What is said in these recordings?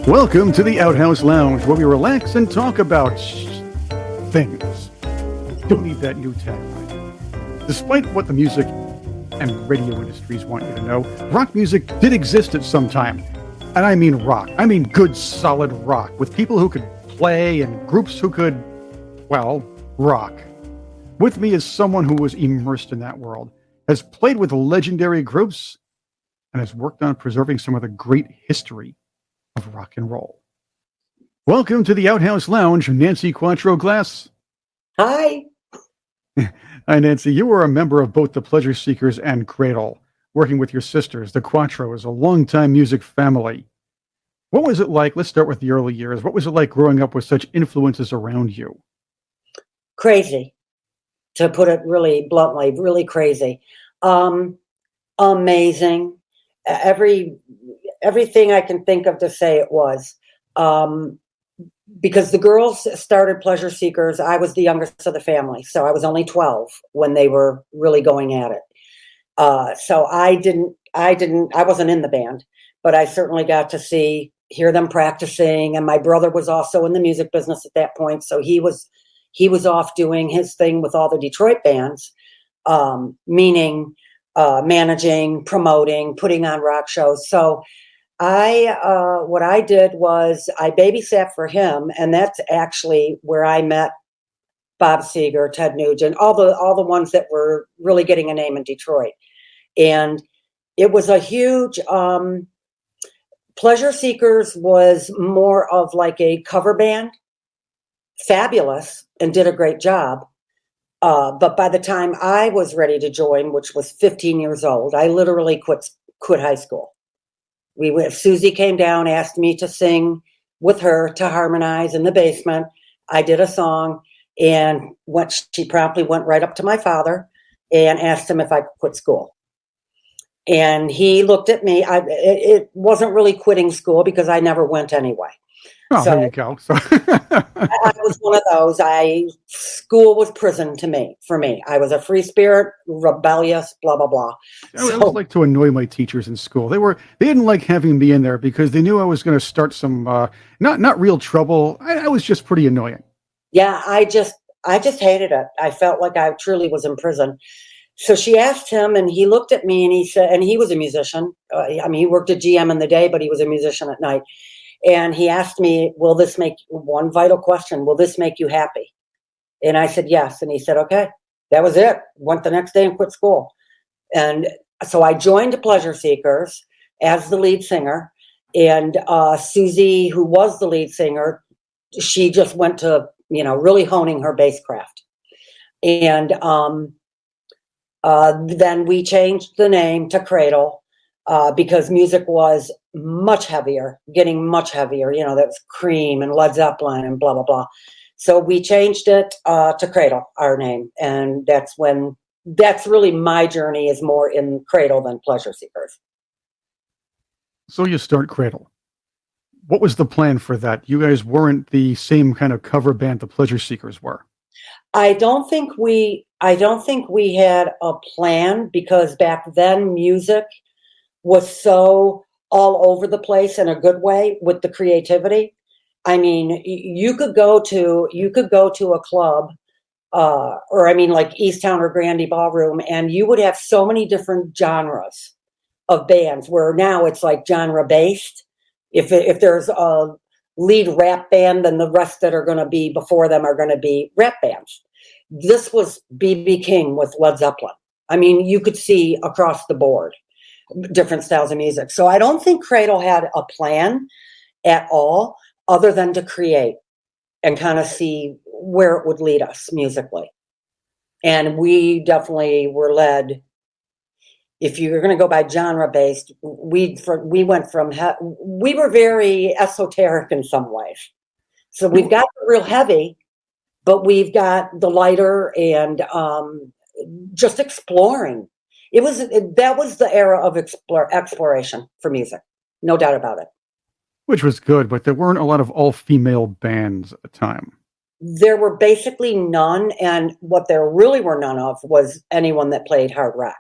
Welcome to the Outhouse Lounge, where we relax and talk about things. Don't need that new tagline. Despite what the music and radio industries want you to know, rock music did exist at some time. And I mean rock. I mean good, solid rock, with people who could play and groups who could, well, rock. With me is someone who was immersed in that world, has played with legendary groups, and has worked on preserving some of the great history of rock and roll. Welcome to the Outhouse Lounge, Nancy Quatro Glass. Hi. Hi, Nancy. You were a member of both the Pleasure Seekers and Cradle, working with your sisters, the Quatros, a longtime music family. What was it like? Let's start with the early years. What was it like growing up with such influences around you? Crazy, to put it really bluntly, really crazy. Amazing. Everything I can think of to say it was. Because the girls started Pleasure Seekers, I was the youngest of the family, so I was only 12 when they were really going at it. So I wasn't in the band, but I certainly got to hear them practicing. And my brother was also in the music business at that point, so he was off doing his thing with all the Detroit bands, meaning managing, promoting, putting on rock shows. So what I did was I babysat for him, and that's actually where I met Bob Seger, Ted Nugent, all the ones that were really getting a name in Detroit. And it was a huge, Pleasure Seekers was more of like a cover band, fabulous, and did a great job. But by the time I was ready to join, which was 15 years old, I literally quit high school. Susie came down, asked me to sing with her, to harmonize in the basement. I did a song, and she promptly went right up to my father and asked him if I could quit school. And he looked at me. It wasn't really quitting school because I never went anyway. Oh, so, there you go. So I was one of those. School was prison for me. I was a free spirit, rebellious, blah, blah, blah. I would like to annoy my teachers in school. They didn't like having me in there because they knew I was going to start some, not real trouble. I was just pretty annoying. Yeah, I just hated it. I felt like I truly was in prison. So she asked him, and he looked at me, and he said, and he was a musician. He worked at GM in the day, but he was a musician at night. And he asked me, one vital question, will this make you happy? And I said, yes. And he said, okay. That was it. Went the next day and quit school. And so I joined Pleasure Seekers as the lead singer. And Susie, who was the lead singer, she just went to, really honing her bass craft. And then we changed the name to Cradle. Because music was much heavier, getting much heavier. That was Cream and Led Zeppelin and blah, blah, blah. So we changed it to Cradle, our name. And that's really my journey is more in Cradle than Pleasure Seekers. So you start Cradle. What was the plan for that? You guys weren't the same kind of cover band the Pleasure Seekers were. I don't think we had a plan, because back then music was so all over the place in a good way with the creativity. You could go to a club, like Easttown or Grandy Ballroom, and you would have so many different genres of bands, where now it's like genre based. If there's a lead rap band, then the rest that are going to be before them are going to be rap bands. This was B.B. King with Led Zeppelin. You could see across the board different styles of music. So I don't think Cradle had a plan at all, other than to create and kind of see where it would lead us musically. And we definitely were led, if you're going to go by genre based, we were very esoteric in some ways. So we've got the real heavy, but we've got the lighter and just exploring. That was the era of exploration for music, no doubt about it. Which was good, but there weren't a lot of all-female bands at the time. There were basically none, and what there really were none of was anyone that played hard rock.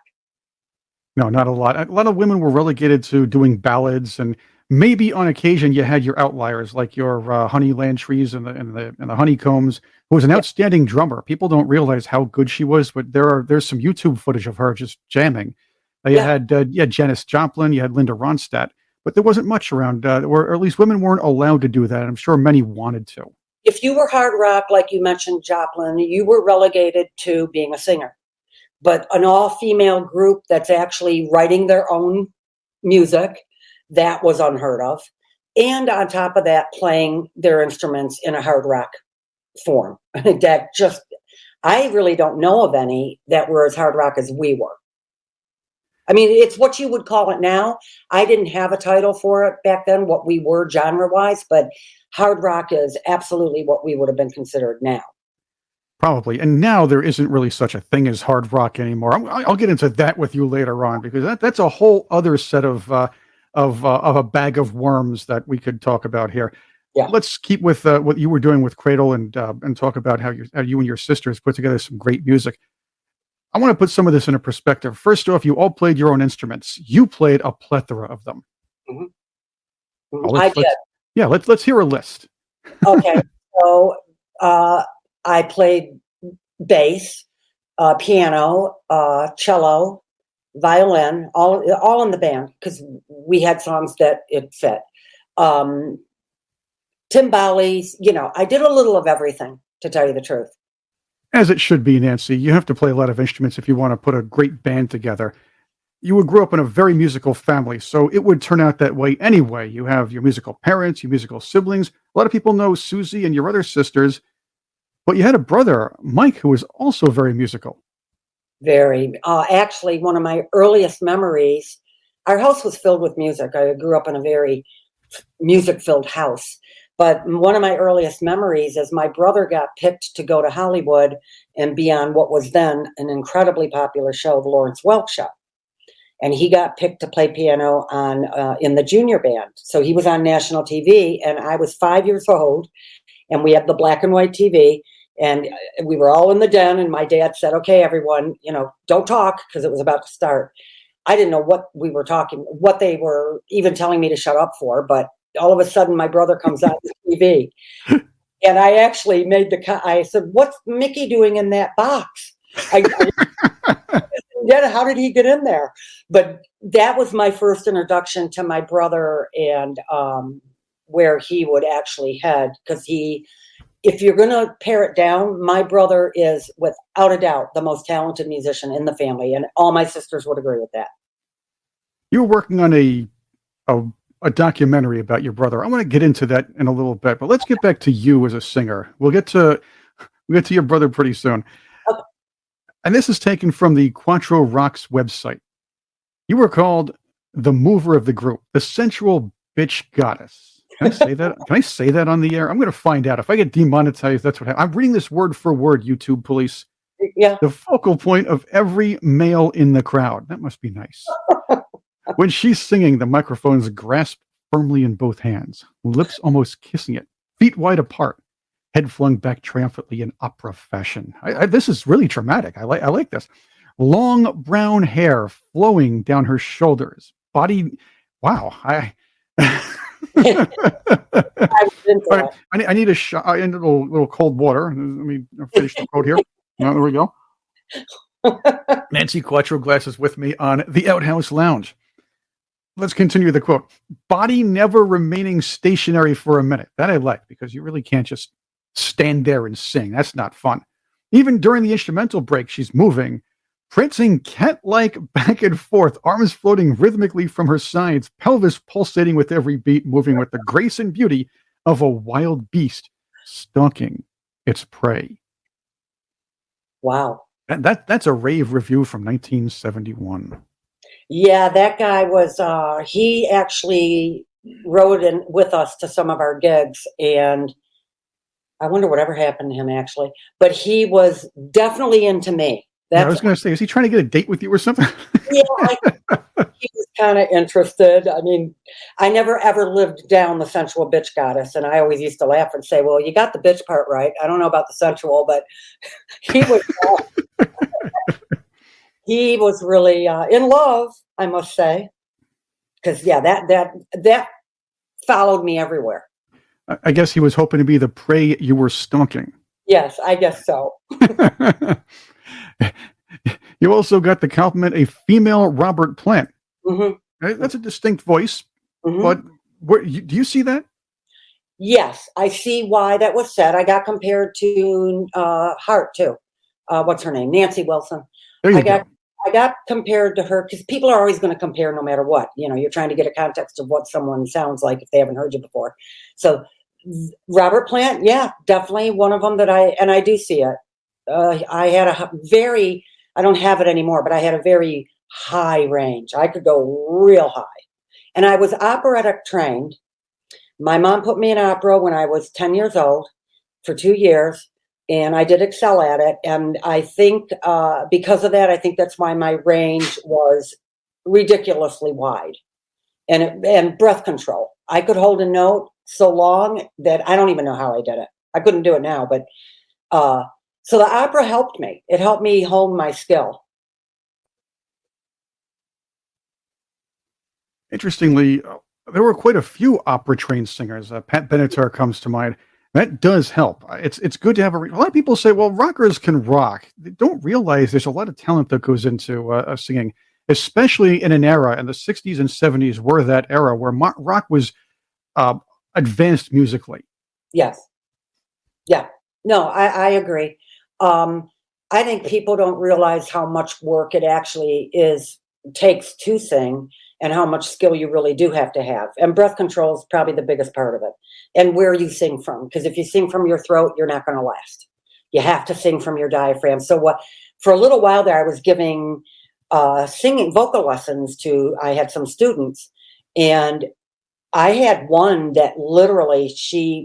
No, not a lot. A lot of women were relegated to doing ballads and Maybe on occasion you had your outliers, like your Honey Landtrees and the Honeycombs, who was an outstanding drummer. People don't realize how good she was, but there's some YouTube footage of her just jamming. You Yeah. had Janis Joplin, you had Linda Ronstadt, but there wasn't much around, or at least women weren't allowed to do that. I'm sure many wanted to. If you were hard rock, like you mentioned, Joplin, you were relegated to being a singer. But an all-female group that's actually writing their own music, that was unheard of. And on top of that, playing their instruments in a hard rock form. That just, I really don't know of any that were as hard rock as we were. I mean, it's what you would call it now. I didn't have a title for it back then, what we were genre-wise, but hard rock is absolutely what we would have been considered now. Probably. And now there isn't really such a thing as hard rock anymore. I'll get into that with you later on, because that's a whole other set of a bag of worms that we could talk about here. Yeah. Let's keep with what you were doing with Cradle and talk about how you and your sisters put together some great music. I want to put some of this into perspective. First off, you all played your own instruments. You played a plethora of them. Mm-hmm. I did. Yeah, let's hear a list. Okay, so I played bass, piano, cello, violin, all in the band, because we had songs that it fit. Timbales, I did a little of everything, to tell you the truth. As it should be, Nancy. You have to play a lot of instruments if you want to put a great band together. You grew up in a very musical family, so it would turn out that way anyway. You have your musical parents, your musical siblings. A lot of people know Susie and your other sisters, but you had a brother, Mike, who was also very musical. Very. Actually, one of my earliest memories, our house was filled with music. I grew up in a very music-filled house. But one of my earliest memories is my brother got picked to go to Hollywood and be on what was then an incredibly popular show, The Lawrence Welk Show. And he got picked to play piano in the junior band. So he was on national TV, and I was 5 years old, and we had the black and white TV, and we were all in the den, and my dad said, okay, everyone, don't talk, because it was about to start. I didn't know what we were talking, what they were even telling me to shut up for, but all of a sudden my brother comes on the TV, and I actually I said, what's Mickey doing in that box? How did he get in there? But that was my first introduction to my brother, and where he would actually head, because if you're going to pare it down, my brother is without a doubt the most talented musician in the family, and all my sisters would agree with that. You were working on a documentary about your brother. I want to get into that in a little bit, but let's get back to you as a singer. We'll get to your brother pretty soon. Okay. And this is taken from the Quatro Rocks website. You were called the mover of the group, the sensual bitch goddess. Can I say that? Can I say that on the air? I'm going to find out. If I get demonetized, that's what happens. I'm reading this word for word, YouTube police. Yeah. The focal point of every male in the crowd. That must be nice. When she's singing, the microphone's grasped firmly in both hands, lips almost kissing it, feet wide apart, head flung back triumphantly in opera fashion. This is really dramatic. I like this. Long brown hair flowing down her shoulders. Body, wow. I need a shot. I need a little cold water. Let me finish the quote here. Now, there we go. Nancy Quatro Glass is with me on the Outhouse Lounge. Let's continue the quote. Body never remaining stationary for a minute. That I like, because you really can't just stand there and sing. That's not fun. Even during the instrumental break, she's moving, prancing cat-like back and forth, arms floating rhythmically from her sides, pelvis pulsating with every beat, moving with the grace and beauty of a wild beast stalking its prey. Wow. That's a rave review from 1971. Yeah, that guy was, he actually rode in with us to some of our gigs, and I wonder whatever happened to him, actually. But he was definitely into me. I was going to say, is he trying to get a date with you or something? Yeah, he was kind of interested. I mean, I never ever lived down the sensual bitch goddess, and I always used to laugh and say, well, you got the bitch part right. I don't know about the sensual, but he was... He was really in love, I must say, because that followed me everywhere. I guess he was hoping to be the prey you were stalking. Yes, I guess so. You also got the compliment a female Robert Plant. Mm-hmm. That's a distinct voice, Mm-hmm. but do you see that? Yes, I see why that was said. I got compared to Hart too. What's her name? Nancy Wilson. There you go. I got compared to her because people are always going to compare no matter what. You're trying to get a context of what someone sounds like if they haven't heard you before. So Robert Plant, yeah, definitely one of them that I do see it. I had I don't have it anymore, but I had a very high range. I could go real high. And I was operatic trained. My mom put me in opera when I was 10 years old for 2 years, and I did excel at it. And I think because of that, I think that's why my range was ridiculously wide. And breath control. I could hold a note so long that I don't even know how I did it. I couldn't do it now, but so the opera helped me. It helped me hone my skill. Interestingly, there were quite a few opera-trained singers. Pat Benatar comes to mind. That does help. It's good to have a lot of people say, well, rockers can rock. They don't realize there's a lot of talent that goes into singing, especially in an era in the 60s and 70s were that era where rock was advanced musically. Yes. Yeah. No, I agree. I think people don't realize how much work it actually takes to sing and how much skill you really do have to have. And breath control is probably the biggest part of it. And where you sing from, because if you sing from your throat, you're not going to last. You have to sing from your diaphragm. So for a little while there, I was giving singing vocal lessons I had some students, and I had one that literally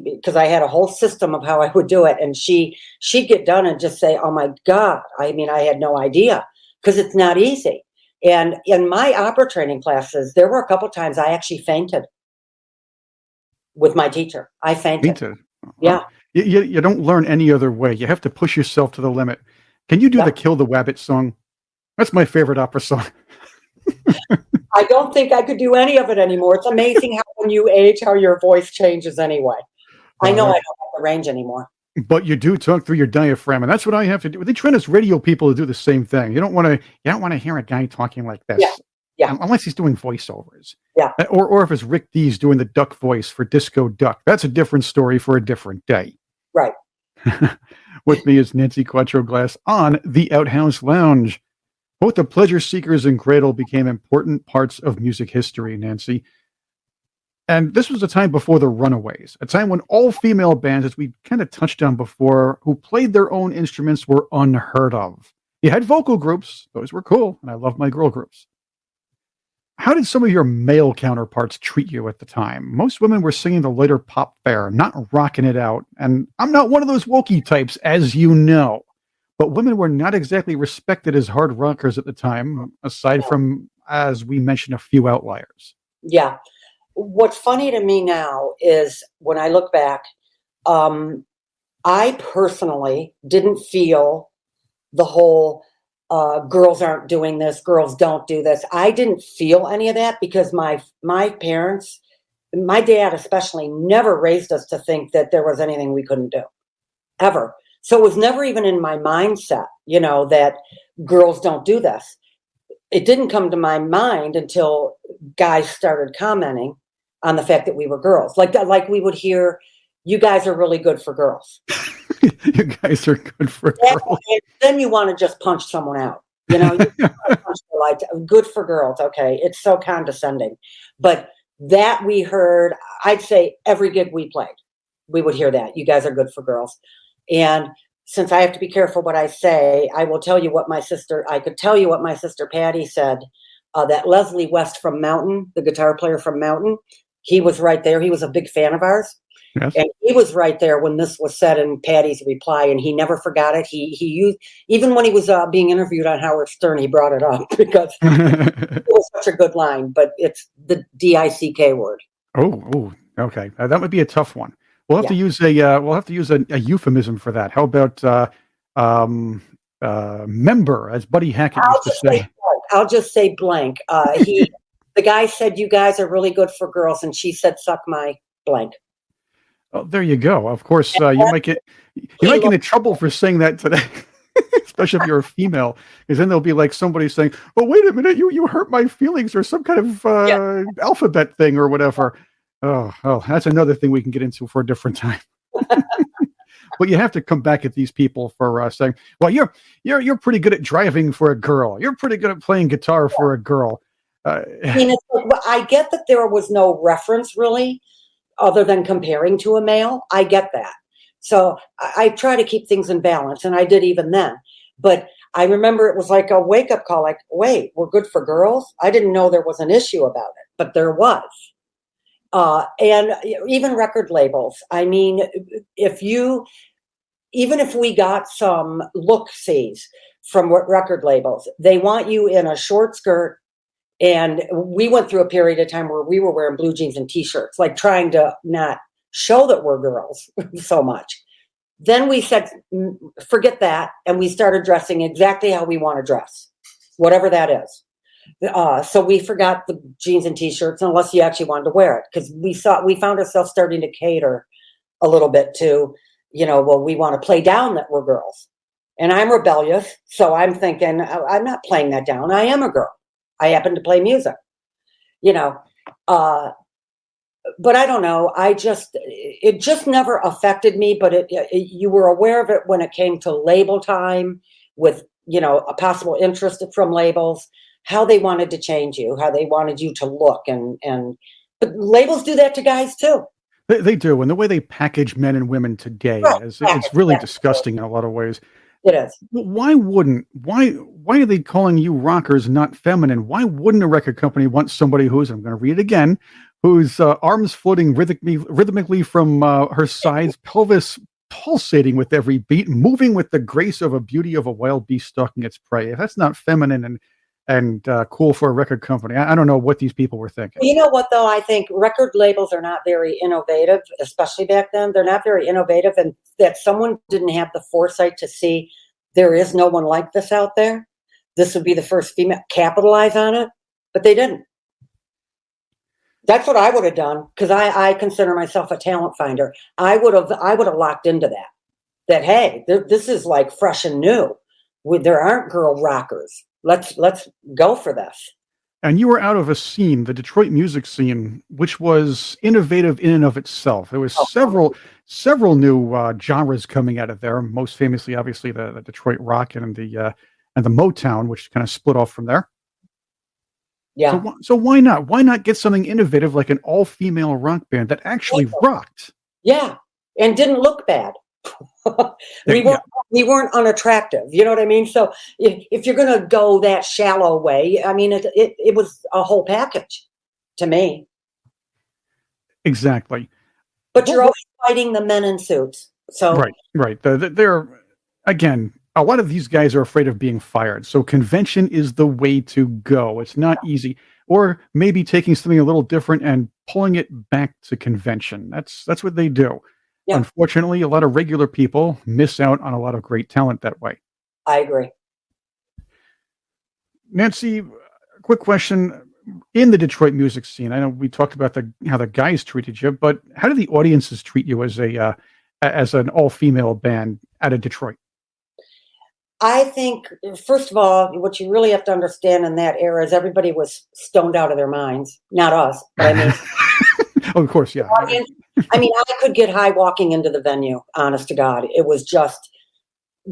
because I had a whole system of how I would do it, and she'd get done and just say, oh my God, I mean, I had no idea, because it's not easy. And in my opera training classes, there were a couple times I actually fainted with my teacher. I fainted. Yeah. You don't learn any other way. You have to push yourself to the limit. Can you do the Kill the Wabbit song? That's my favorite opera song. I don't think I could do any of it anymore. It's amazing how when you age, how your voice changes anyway. I know I don't have the range anymore. But you do talk through your diaphragm, and that's what I have to do. They train us radio people to do the same thing. You don't want to hear a guy talking like this. Yeah. Unless he's doing voiceovers. Yeah. Or if it's Rick Dees doing the duck voice for Disco Duck. That's a different story for a different day. Right. With me is Nancy Quatro Glass on the Outhouse Lounge. Both the Pleasure Seekers and Cradle became important parts of music history, Nancy. And this was a time before the Runaways, a time when all female bands, as we kind of touched on before, who played their own instruments were unheard of. You had vocal groups. Those were cool, and I love my girl groups. How did some of your male counterparts treat you at the time? Most women were singing the lighter pop fare, not rocking it out. And I'm not one of those wokey types, as you know. But women were not exactly respected as hard rockers at the time, aside from, as we mentioned, a few outliers. Yeah. What's funny to me now is when I look back, I personally didn't feel the whole girls aren't doing this, girls don't do this. I didn't feel any of that because my parents, my dad especially, never raised us to think that there was anything we couldn't do, ever. So it was never even in my mindset, that girls don't do this. It didn't come to my mind until guys started commenting on the fact that we were girls. Like we would hear, you guys are really good for girls. You guys are good for girls. And then you want to just punch someone out. You like, good for girls. Okay. It's so condescending. But that we heard, I'd say every gig we played, we would hear that. You guys are good for girls. And since I have to be careful what I say, I could tell you what my sister Patty said, that Leslie West from Mountain, the guitar player from Mountain, he was right there. He was a big fan of ours. Yes. And he was right there when this was said in Patty's reply, and he never forgot it. He used, even when he was being interviewed on Howard Stern, he brought it up because it was such a good line, but it's the DICK word. Oh, okay. That would be a tough one. We'll have to use a euphemism for that. How about member, as Buddy Hackett used to say? I'll just say blank. The guy said, "You guys are really good for girls," and she said, "Suck my blank." Oh, there you go. Of course, And you might get he into trouble for saying that today, especially if you're a female, because then there'll be like somebody saying, "Oh, wait a minute, you hurt my feelings," or some kind of yeah, alphabet thing or whatever. Oh, that's another thing we can get into for a different time. But you have to come back at these people for saying, "Well, you're pretty good at driving for a girl. You're pretty good at playing guitar for a girl." I mean, it's like, well, I get that there was no reference really, other than comparing to a male. I get that. So I try to keep things in balance, and I did even then. But I remember it was like a wake up call. Like, wait, we're good for girls. I didn't know there was an issue about it, but there was. And even record labels. I mean, if you even if we got some look-sees from record labels, they want you in a short skirt. And we went through a period of time where we were wearing blue jeans and t-shirts, like trying to not show that we're girls so much. Then we said, forget that. And we started dressing exactly how we want to dress, whatever that is. So we forgot the jeans and t-shirts unless you actually wanted to wear it, because we found ourselves starting to cater a little bit to, well, we want to play down that we're girls. And I'm rebellious. So I'm thinking, I'm not playing that down. I am a girl. I happen to play music, but I don't know. It just never affected me, but you were aware of it when it came to label time with, a possible interest from labels, how they wanted to change you, how they wanted you to look. But labels do that to guys too. They do. And the way they package men and women today, Right. it's really disgusting in a lot of ways. It is. Why are they calling you rockers, not feminine? Why wouldn't a record company want somebody who's, I'm going to read it again, whose arms floating rhythmically from her sides, pelvis pulsating with every beat, moving with the grace of a beauty of a wild beast stalking its prey? If that's not feminine and cool for a record company, I don't know what these people were thinking. You know what, though? I think record labels are not very innovative, especially back then. They're not very innovative, and that someone didn't have the foresight to see there is no one like this out there. This would be the first female, capitalize on it, but they didn't. That's what I would have done, because I consider myself a talent finder. I would have locked into that, hey, this is like fresh and new. There aren't girl rockers. Let's go for this. And you were out of a scene, the Detroit music scene, which was innovative in and of itself. There was several new genres coming out of there. Most famously, obviously, the Detroit rock and the Motown, which kind of split off from there. Yeah. So why not? Why not get something innovative like an all-female rock band that actually rocked? Yeah, and didn't look bad. We weren't unattractive. You know what I mean? So if you're going to go that shallow way, I mean, it was a whole package to me. Exactly. But you're always fighting the men in suits. So right. They're again, a lot of these guys are afraid of being fired. So convention is the way to go. It's not easy. Or maybe taking something a little different and pulling it back to convention. That's what they do. Yeah. Unfortunately, a lot of regular people miss out on a lot of great talent that way. I agree. Nancy, quick question. In the Detroit music scene, I know we talked about how the guys treated you, but how do the audiences treat you as an all-female band out of Detroit? I think, first of all, what you really have to understand in that era is everybody was stoned out of their minds. Not us, but I mean... Oh, of course, yeah. I mean, I could get high walking into the venue, honest to God. It was just,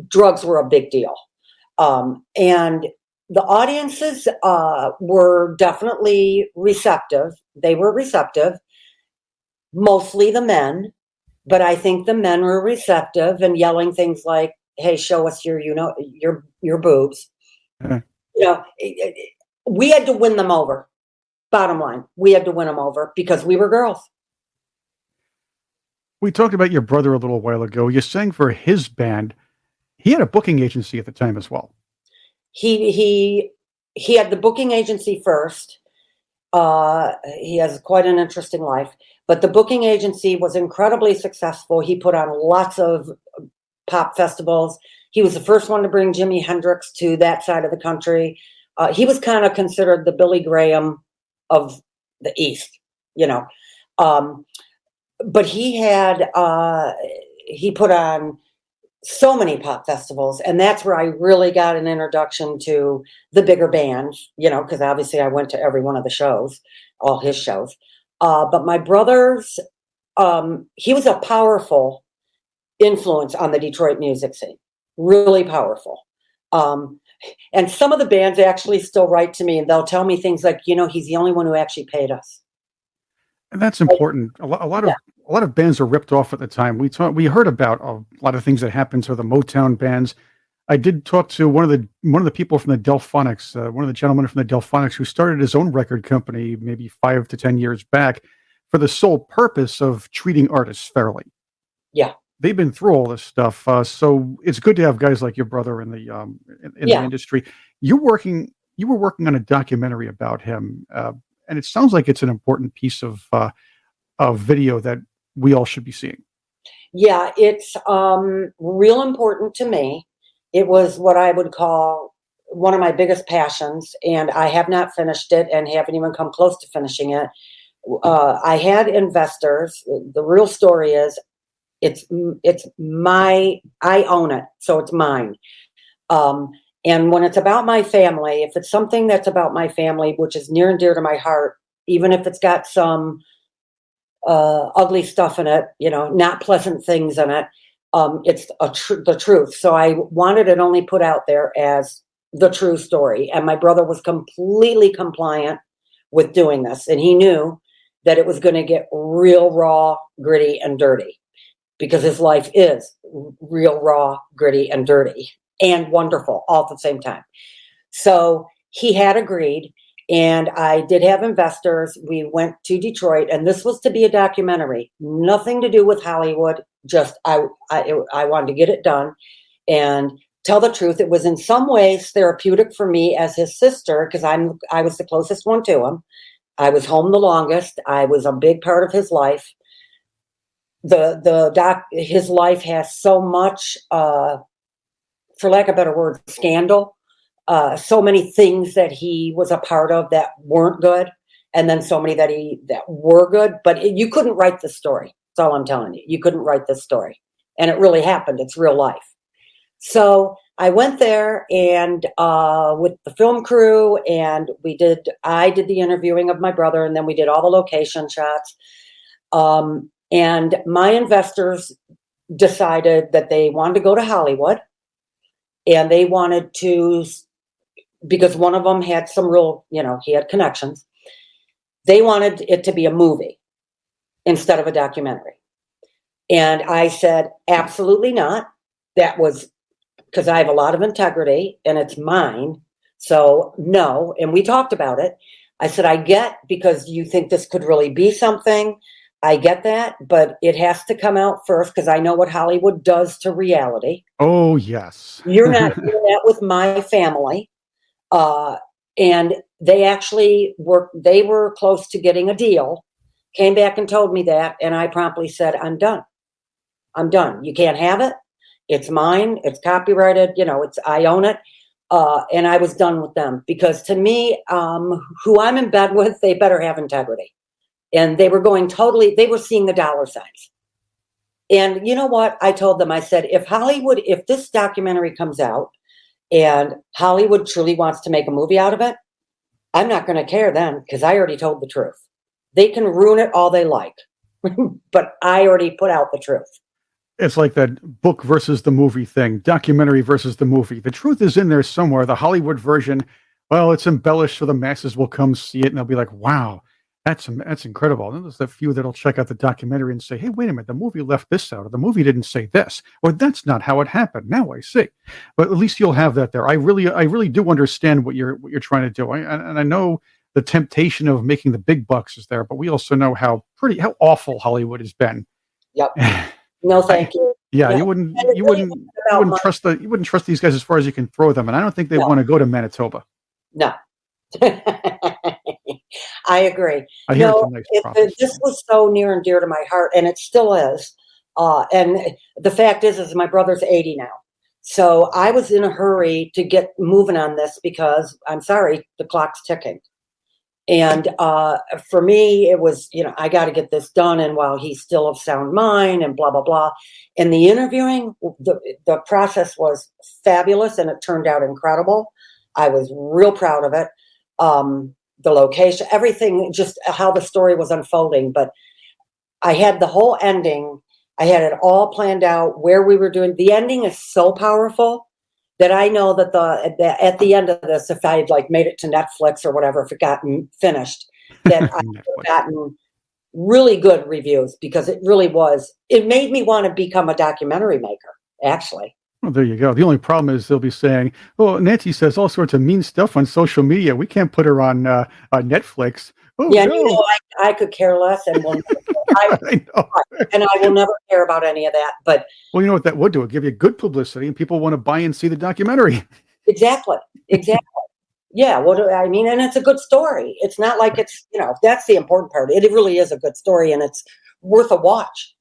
drugs were a big deal. And the audiences were definitely receptive. They were receptive, mostly the men, but I think the men were receptive and yelling things like, hey, show us your boobs. Uh-huh. We had to win them over. Bottom line, we had to win them over because we were girls. We talked about your brother a little while ago. You sang for his band. He had a booking agency at the time as well. He had the booking agency first. He has quite an interesting life, but the booking agency was incredibly successful. He put on lots of pop festivals. He was the first one to bring Jimi Hendrix to that side of the country. He was kind of considered the Billy Graham of the East, you know. But he put on so many pop festivals, and that's where I really got an introduction to the bigger bands, you know, because obviously I went to every one of the shows, all his shows. But my brother's, he was a powerful influence on the Detroit music scene, really powerful. And some of the bands actually still write to me, and they'll tell me things like, you know, he's the only one who actually paid us. And that's important. A Yeah, lot of bands are ripped off at the time. We heard about a lot of things that happened to the Motown bands. I did talk to one of the people from the Delphonics, one of the gentlemen from the Delphonics who started his own record company maybe 5 to 10 years back for the sole purpose of treating artists fairly. yeah, They've been through all this stuff, so it's good to have guys like your brother in in the yeah. industry. You were working on a documentary about him, and it sounds like it's an important piece of video that we all should be seeing. Yeah, it's real important to me. It was what I would call one of my biggest passions, and I have not finished it and haven't even come close to finishing it. I had investors. The real story is it's my, I own it, so it's mine. And when it's about my family, if it's something that's about my family, which is near and dear to my heart, even if it's got some ugly stuff in it, you know, not pleasant things in it, it's the truth. So I wanted it only put out there as the true story. And my brother was completely compliant with doing this. And he knew that it was going to get real raw, gritty, and dirty, because his life is real raw, gritty, and dirty and wonderful all at the same time. So he had agreed, and I did have investors. We went to Detroit, and this was to be a documentary, nothing to do with Hollywood. Just I wanted to get it done and tell the truth. It was in some ways therapeutic for me as his sister, because I was the closest one to him. I was home the longest. I was a big part of his life. His life has so much, for lack of a better word, scandal. So many things that he was a part of that weren't good, and then so many that were good. But you couldn't write this story. That's all I'm telling you. You couldn't write this story, and it really happened. It's real life. So I went there and with the film crew, and I did the interviewing of my brother, and then we did all the location shots. And my investors decided that they wanted to go to Hollywood, and they wanted to, because one of them had some real, you know, he had connections. They wanted it to be a movie instead of a documentary. And I said, absolutely not. That was because I have a lot of integrity and it's mine. So no. And we talked about it. I said, I get, because you think this could really be something. I get that, but it has to come out first, because I know what Hollywood does to reality. Oh, yes. You're not doing that with my family. And they were close to getting a deal, came back and told me that. And I promptly said, I'm done. I'm done. You can't have it. It's mine. It's copyrighted. You know, I own it. And I was done with them, because to me, who I'm in bed with, they better have integrity. And they were seeing the dollar signs. And you know what? I told them, I said, if this documentary comes out and Hollywood truly wants to make a movie out of it, I'm not going to care then, because I already told the truth. They can ruin it all they like, but I already put out the truth. It's like that book versus the movie thing, documentary versus the movie. The truth is in there somewhere. The Hollywood version, well, it's embellished so the masses will come see it and they'll be like, wow, that's incredible. And then there's a few that'll check out the documentary and say, hey, wait a minute, the movie left this out, or the movie didn't say this, or that's not how it happened. Now I see. But at least you'll have that there. I really do understand what you're trying to do. And I know the temptation of making the big bucks is there, but we also know how awful Hollywood has been. Yep. No, thank you. Yeah, No. You wouldn't trust these guys as far as you can throw them, and I don't think they want to go to Manitoba. No. I agree. I hear it's a nice process. This was so near and dear to my heart, and it still is. And the fact is my brother's 80 now. So I was in a hurry to get moving on this, because I'm sorry, the clock's ticking. And for me, it was, I got to get this done. And while he's still of sound mind and blah, blah, blah. And the interviewing, the process was fabulous and it turned out incredible. I was real proud of it. The location, everything, just how the story was unfolding. But I had the whole ending. I had it all planned out where we were doing. The ending is so powerful that I know that at the end of this, if I had made it to Netflix or whatever, if it got finished, that I would have gotten really good reviews, because it really was. It made me want to become a documentary maker, actually. Well, there you go. The only problem is they'll be saying, "Oh, Nancy says all sorts of mean stuff on social media. We can't put her on Netflix." Oh, yeah, no. I could care less, and I know. And I will never care about any of that. But Well, you know what that would do? It'd give you good publicity, and people want to buy and see the documentary. exactly. Yeah, I mean? And it's a good story. It's not like it's, that's the important part. It really is a good story, and it's worth a watch.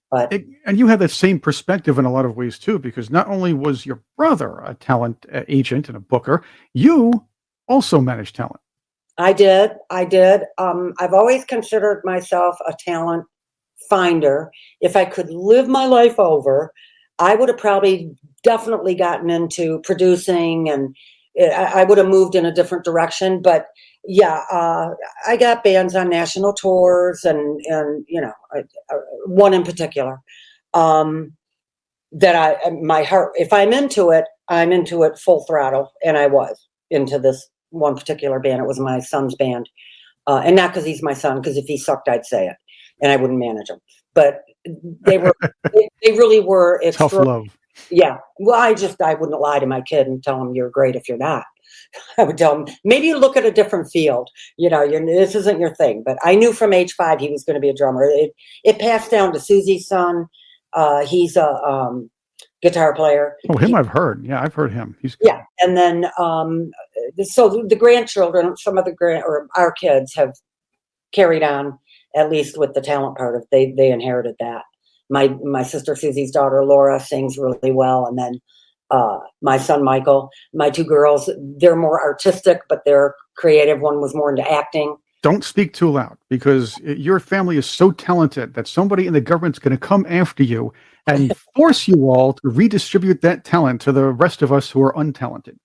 But And you have that same perspective in a lot of ways too, because not only was your brother a talent agent and a booker, you also manage talent. I did. I've always considered myself a talent finder. If I could live my life over, I would have probably definitely gotten into producing, and I would have moved in a different direction. But yeah, I got bands on national tours, and one in particular that my heart. If I'm into it full throttle, and I was into this one particular band. It was my son's band, and not because he's my son. Because if he sucked, I'd say it, and I wouldn't manage him. But they were, they really were Tough love. Yeah. Well, I wouldn't lie to my kid and tell him you're great if you're not. I would tell him, maybe you look at a different field. This isn't your thing. But I knew from age 5 he was going to be a drummer. It passed down to Susie's son. He's a guitar player. Oh, him I've heard. Yeah, I've heard him. He's good. Yeah. And then so the grandchildren, some of or our kids have carried on, at least with the talent part of they inherited that. My sister Susie's daughter Laura sings really well, and then my son Michael, my 2 girls, they're more artistic, but they're creative. One was more into acting. Don't speak too loud, because your family is so talented that somebody in the government's going to come after you and force you all to redistribute that talent to the rest of us who are untalented.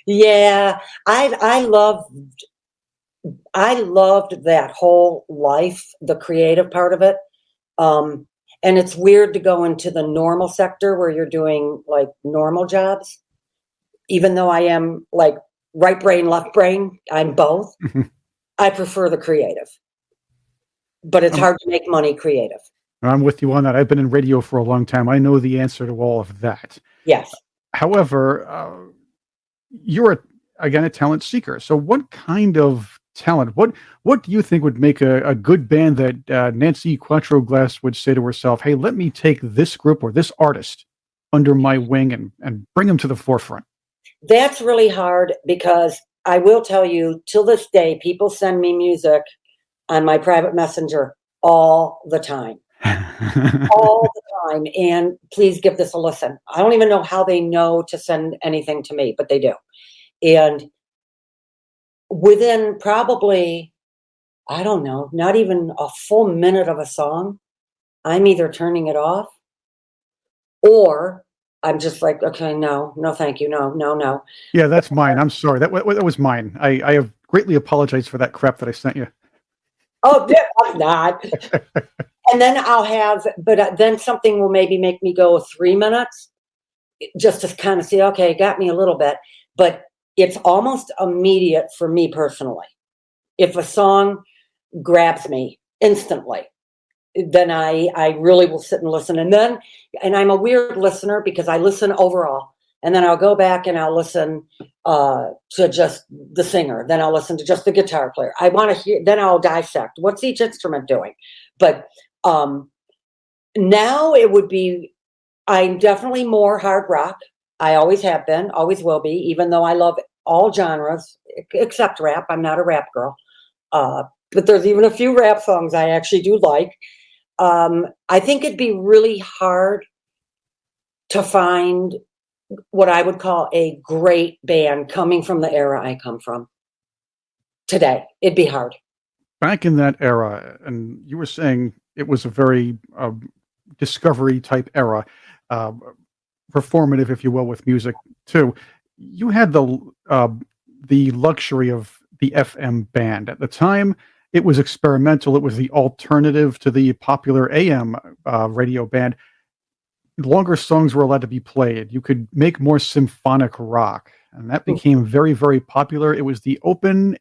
Yeah, I loved that whole life, the creative part of it. And it's weird to go into the normal sector where you're doing normal jobs, even though I am right brain, left brain. I'm both. I prefer the creative, but it's hard to make money creative. I'm with you on that. I've been in radio for a long time. I know the answer to all of that. Yes. However, you're again a talent seeker. So what kind of talent, what do you think would make a good band that Nancy Quatro Glass would say to herself, hey, let me take this group or this artist under my wing and bring them to the forefront? That's really hard, because I will tell you, till this day, people send me music on my private messenger all the time. All the time. And please give this a listen. I don't even know how they know to send anything to me, but they do. And within probably, I don't know, not even a full minute of a song, I'm either turning it off, or I'm just like, okay, no, thank you. No. Yeah, that's mine. I'm sorry. That was mine. I have greatly apologized for that crap that I sent you. Oh, yeah, I'm not. And then I'll have, but then something will maybe make me go 3 minutes, just to kind of see, okay, it got me a little bit, but it's almost immediate for me personally. If a song grabs me instantly, then I really will sit and listen. And I'm a weird listener, because I listen overall, and then I'll go back and I'll listen to just the singer. Then I'll listen to just the guitar player. I want to hear, then I'll dissect what's each instrument doing. But now it would be, I'm definitely more hard rock. I always have been, always will be, even though I love all genres except rap. I'm not a rap girl. But there's even a few rap songs I actually do like. I think it'd be really hard to find what I would call a great band coming from the era I come from today. It'd be hard. Back in that era, and you were saying it was a very discovery type era, uh, performative, if you will, with music too. You had the luxury of the FM band at the time. It was experimental. It was the alternative to the popular AM radio band. Longer songs were allowed to be played. You could make more symphonic rock, and that became very, very popular. It was the opening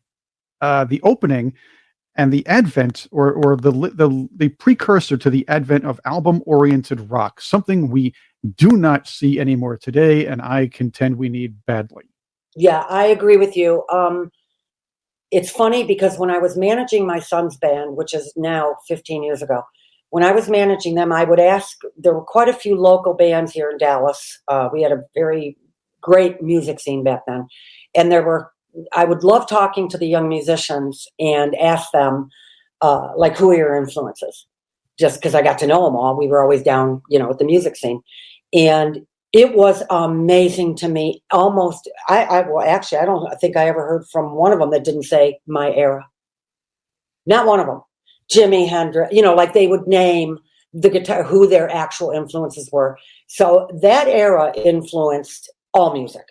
and the advent, or the precursor to the advent of album-oriented rock, something we do not see anymore today, and I contend we need badly. Yeah, I agree with you. It's funny because when I was managing my son's band, which is now 15 years ago, when I was managing them, I would ask, there were quite a few local bands here in Dallas. We had a very great music scene back then. And I would love talking to the young musicians and ask them, like, who are your influences? Just because I got to know them all. We were always down, at the music scene. And it was amazing to me. Almost, well, actually, I don't think I ever heard from one of them that didn't say my era. Not one of them. Jimi Hendrix, like they would name the guitar, who their actual influences were. So that era influenced all music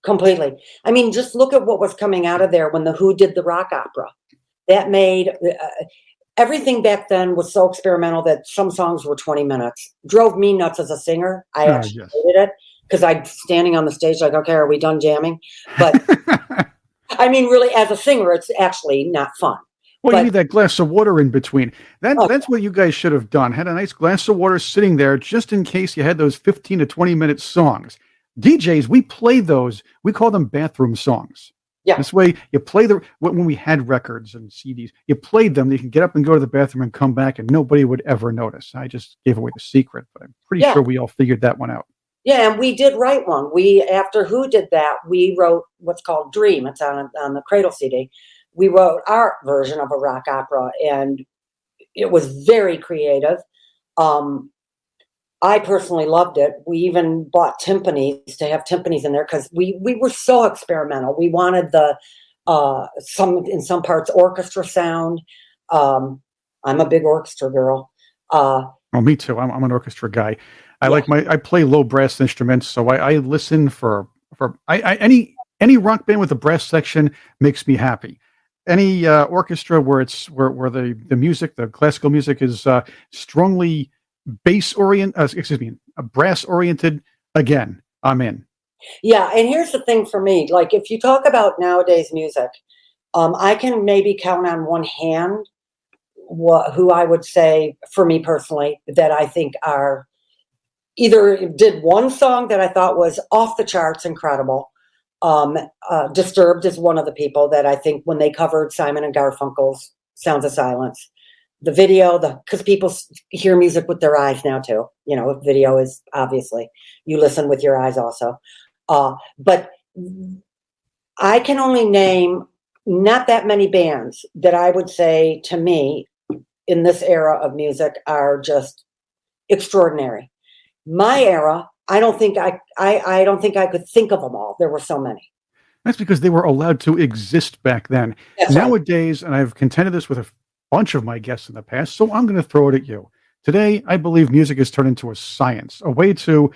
completely. I mean, just look at what was coming out of there when the Who did the rock opera. That made everything back then was so experimental that some songs were 20 minutes. Drove me nuts as a singer. I actually hated it because I'd standing on the stage like, okay, are we done jamming? But I mean, really, as a singer, it's actually not fun. Well, you need that glass of water in between. That's what you guys should have done. Had a nice glass of water sitting there just in case you had those 15 to 20-minute songs. DJs, we play those. We call them bathroom songs. Yeah. This way, you play when we had records and CDs, you played them. You can get up and go to the bathroom and come back, and nobody would ever notice. I just gave away the secret, but I'm pretty sure we all figured that one out. Yeah, and we did write one. After Who did that, we wrote what's called Dream. It's on the Cradle CD. We wrote our version of a rock opera, and it was very creative. I personally loved it. We even bought timpanis to have timpanis in there because we were so experimental. We wanted in some parts orchestra sound. I'm a big orchestra girl. Oh, me too. I'm an orchestra guy. I play low brass instruments, so I listen for any rock band with a brass section makes me happy. Any orchestra where the music, the classical music is strongly brass oriented, again, I'm in. Yeah, and here's the thing for me, like if you talk about nowadays music, I can maybe count on one hand who I would say, for me personally, that I think are either did one song that I thought was off the charts incredible. Disturbed is one of the people that I think when they covered Simon and Garfunkel's Sounds of Silence, the video, because people hear music with their eyes now too. Video is obviously, you listen with your eyes also. But I can only name not that many bands that I would say to me in this era of music are just extraordinary. My era, I don't think I could think of them all. There were so many. That's because they were allowed to exist back then. That's nowadays, right. And I've contended this with a bunch of my guests in the past, so I'm going to throw it at you. Today, I believe music has turned into a science, a way to,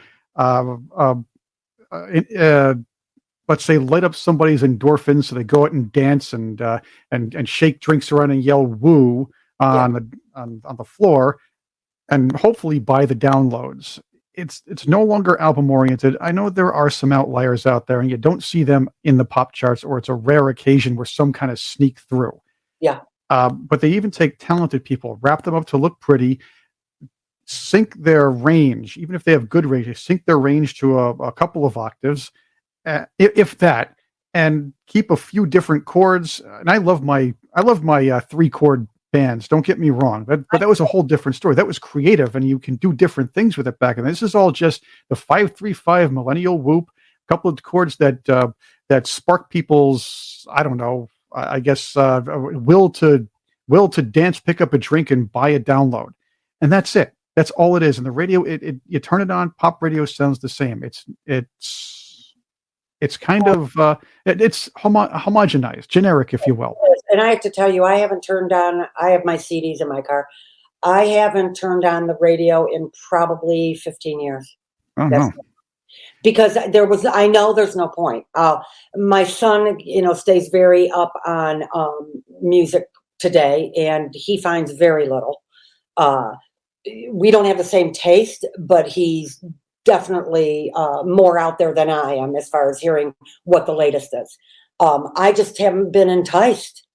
let's say, light up somebody's endorphins so they go out and dance and shake drinks around and yell "woo" on the floor, and hopefully buy the downloads. It's no longer album oriented. I know there are some outliers out there, and you don't see them in the pop charts, or it's a rare occasion where some kind of sneak through. Yeah. But they even take talented people, wrap them up to look pretty, sync their range, even if they have good range, sync their range to a couple of octaves, if that, and keep a few different chords. And I love my 3-chord bands. Don't get me wrong, but that was a whole different story. That was creative, and you can do different things with it back. And this is all just the 5-3-5 millennial whoop, a couple of chords that spark people's, I don't know, I guess will to dance, pick up a drink, and buy a download, and that's it. That's all it is. And the radio, you turn it on, pop radio sounds the same. It's kind of it's homogenized, generic, if you will. And I have to tell you, I haven't turned on. I have my CDs in my car. I haven't turned on the radio in probably 15 years. Oh no. Because I know there's no point. My son, stays very up on music today, and he finds very little. We don't have the same taste, but he's definitely more out there than I am as far as hearing what the latest is. I just haven't been enticed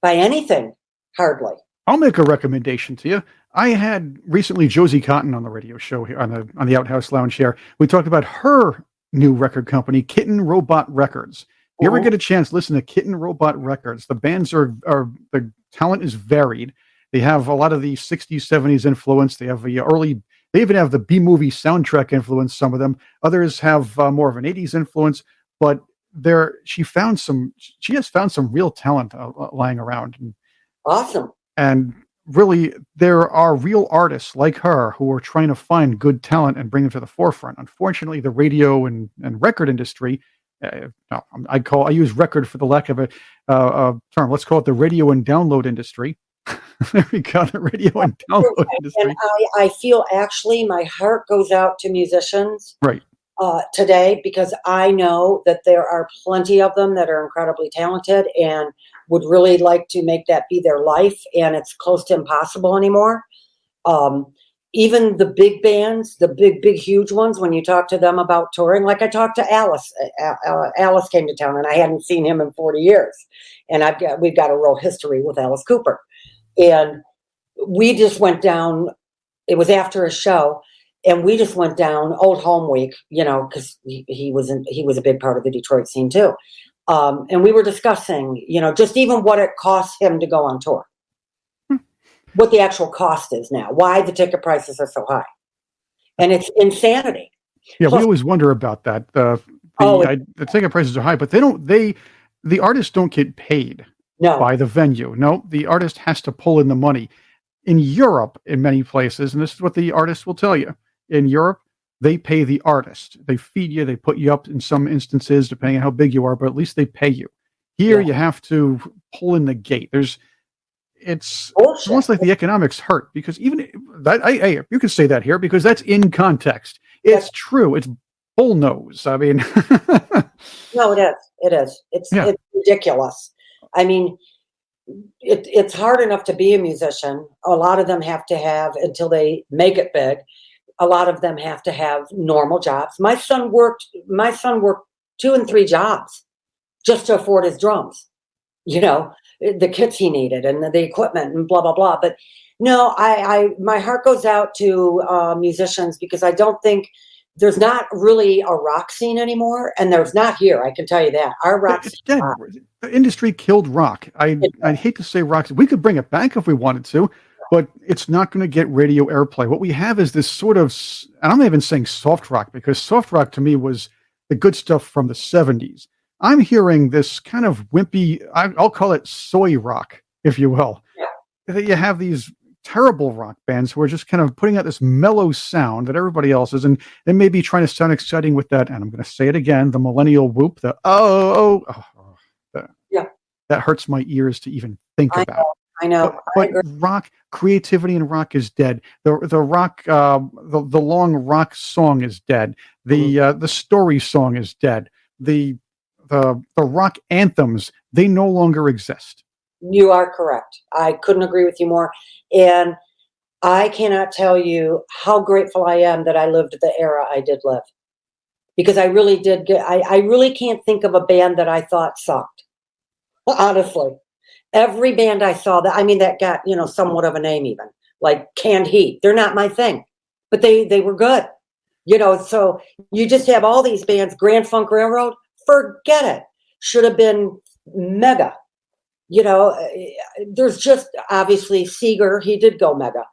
by anything, hardly. I'll make a recommendation to you. I had recently Josie Cotton on the radio show here on the Outhouse Lounge here. We talked about her new record company, Kitten Robot Records. If you ever get a chance, listen to Kitten Robot Records. The bands are the talent is varied. They have a lot of the 60s, 70s influence. They have they even have the B-movie soundtrack influence, some of them. Others have more of an 80s influence, but she has found some real talent lying around. Awesome. And really, there are real artists like her who are trying to find good talent and bring them to the forefront. Unfortunately, the radio and record industry, I use record for the lack of a term. Let's call it the radio and download industry. There we go, the radio and download industry. And I feel actually my heart goes out to musicians right today, because I know that there are plenty of them that are incredibly talented and would really like to make that be their life, and it's close to impossible anymore. Even the big bands, the big, huge ones, when you talk to them about touring, like I talked to Alice. Alice came to town, and I hadn't seen him in 40 years. And we've got a real history with Alice Cooper. And we just went down, it was after a show, and we just went down Old Home Week, because he was a big part of the Detroit scene too. And we were discussing, just even what it costs him to go on tour, what the actual cost is now, why the ticket prices are so high. And it's insanity. Yeah, we always wonder about that. The ticket prices are high, but the artists don't get paid by the venue. No, the artist has to pull in the money. In Europe, in many places, and this is what the artists will tell you, in Europe, they pay the artist. They feed you, they put you up in some instances, depending on how big you are, but at least they pay you. Here, you have to pull in the gate. It's almost like the economics hurt, because even that, you can say that here because that's in context. It's true. It's bull nose. I mean, no, it is. It's ridiculous. I mean, it's hard enough to be a musician. A lot of them have to have, until they make it big, a lot of them have to have normal jobs. My son worked 2 and 3 jobs just to afford his drums, the kits he needed and the equipment and blah, blah, blah. But no, my heart goes out to musicians, because I don't think there's not really a rock scene anymore, and there's not here. I can tell you that our rock scene, dead. The industry killed rock. I hate to say rock. We could bring it back if we wanted to, but it's not going to get radio airplay. What we have is this sort of, and I'm not even saying soft rock, because soft rock to me was the good stuff from the 70s. I'm hearing this kind of wimpy, I'll call it soy rock, if you will. Yeah. You have these terrible rock bands who are just kind of putting out this mellow sound that everybody else is, and they may be trying to sound exciting with that, and I'm going to say it again, the millennial whoop, that hurts my ears to even think about. I know. But rock, creativity in rock is dead. The rock, the long rock song is dead. The story song is dead. The rock anthems, they no longer exist. You are correct. I couldn't agree with you more. And I cannot tell you how grateful I am that I lived the era I did live, because I really did I really can't think of a band that I thought sucked. Honestly, every band I saw that got, somewhat of a name, even like Canned Heat. They're not my thing, but they were good. So you just have all these bands. Grand Funk Railroad, forget it. Should have been mega. There's just obviously Seeger, he did go mega.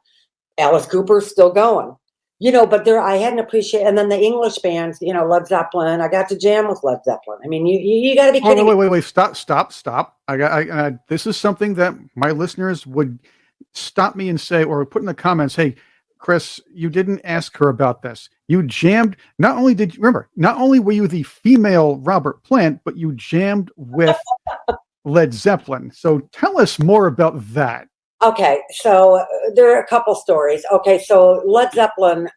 Alice Cooper's still going. But I hadn't appreciated, and then the English bands, Led Zeppelin. I got to jam with Led Zeppelin. I mean, you got to be kidding. Wait, stop. This is something that my listeners would stop me and say, or put in the comments, hey, Chris, you didn't ask her about this. You jammed. Not only were you the female Robert Plant, but you jammed with Led Zeppelin. So tell us more about that. Okay, so there are a couple stories. Okay, so Led Zeppelin,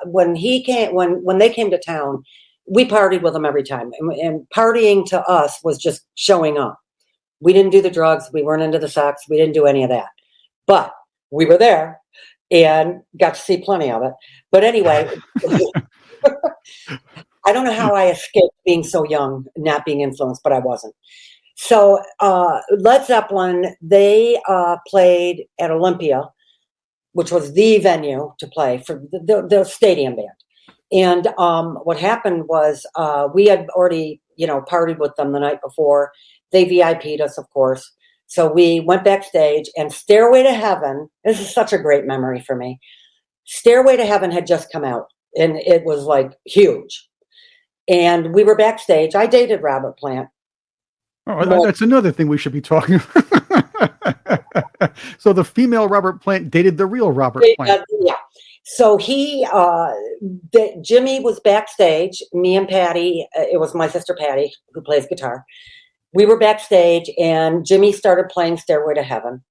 when they came to town, we partied with them every time, and partying to us was just showing up. We didn't do the drugs. We weren't into the sex. We didn't do any of that. But we were there and got to see plenty of it. But anyway, I don't know how I escaped being so young, not being influenced, but I wasn't. So Led Zeppelin, they played at Olympia, which was the venue to play for the stadium band. And what happened was we had already, partied with them the night before. They VIP'd us, of course. So we went backstage, and Stairway to Heaven, this is such a great memory for me. Stairway to Heaven had just come out, and it was like huge. And we were backstage. I dated Robert Plant. Oh, that's another thing we should be talking about. So the female Robert Plant dated the real Robert Plant. Yeah. So Jimmy was backstage. Me and Patty, it was my sister Patty who plays guitar. We were backstage, and Jimmy started playing Stairway to Heaven.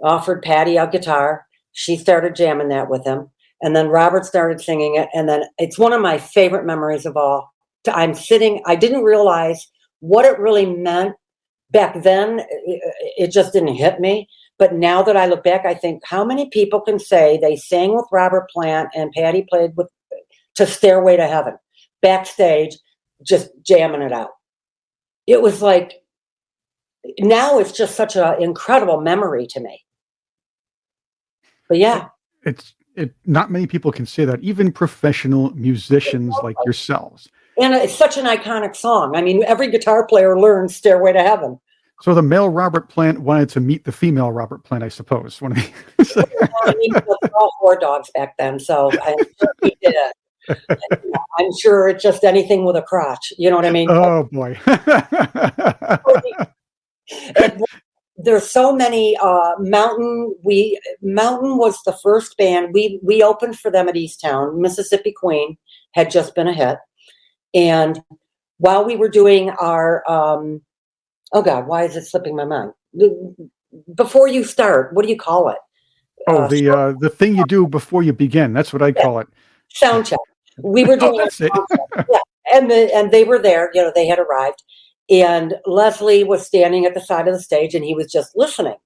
Offered Patty a guitar. She started jamming that with him. And then Robert started singing it. And then it's one of my favorite memories of all. I didn't realize what it really meant back then. It just didn't hit me. But now that I look back, I think how many people can say they sang with Robert Plant and Patty played to Stairway to Heaven backstage, just jamming it out. It was like, now it's just such an incredible memory to me. But yeah. Not many people can say that, even professional musicians like yourselves. And it's such an iconic song. I mean, every guitar player learns Stairway to Heaven. So the male Robert Plant wanted to meet the female Robert Plant, I suppose. I mean, we were all war dogs back then, so I'm sure he did it. I'm sure it's just anything with a crotch. You know what I mean? Oh, boy. And there's so many. Mountain was the first band. We opened for them at Easttown. Mississippi Queen had just been a hit. And while we were doing our, oh God, why is it slipping my mind? Before you start, what do you call it? Oh, the thing you do before you begin. That's what I call it. Sound check. We were doing that's it. Yeah, and they were there. They had arrived, and Leslie was standing at the side of the stage, and he was just listening.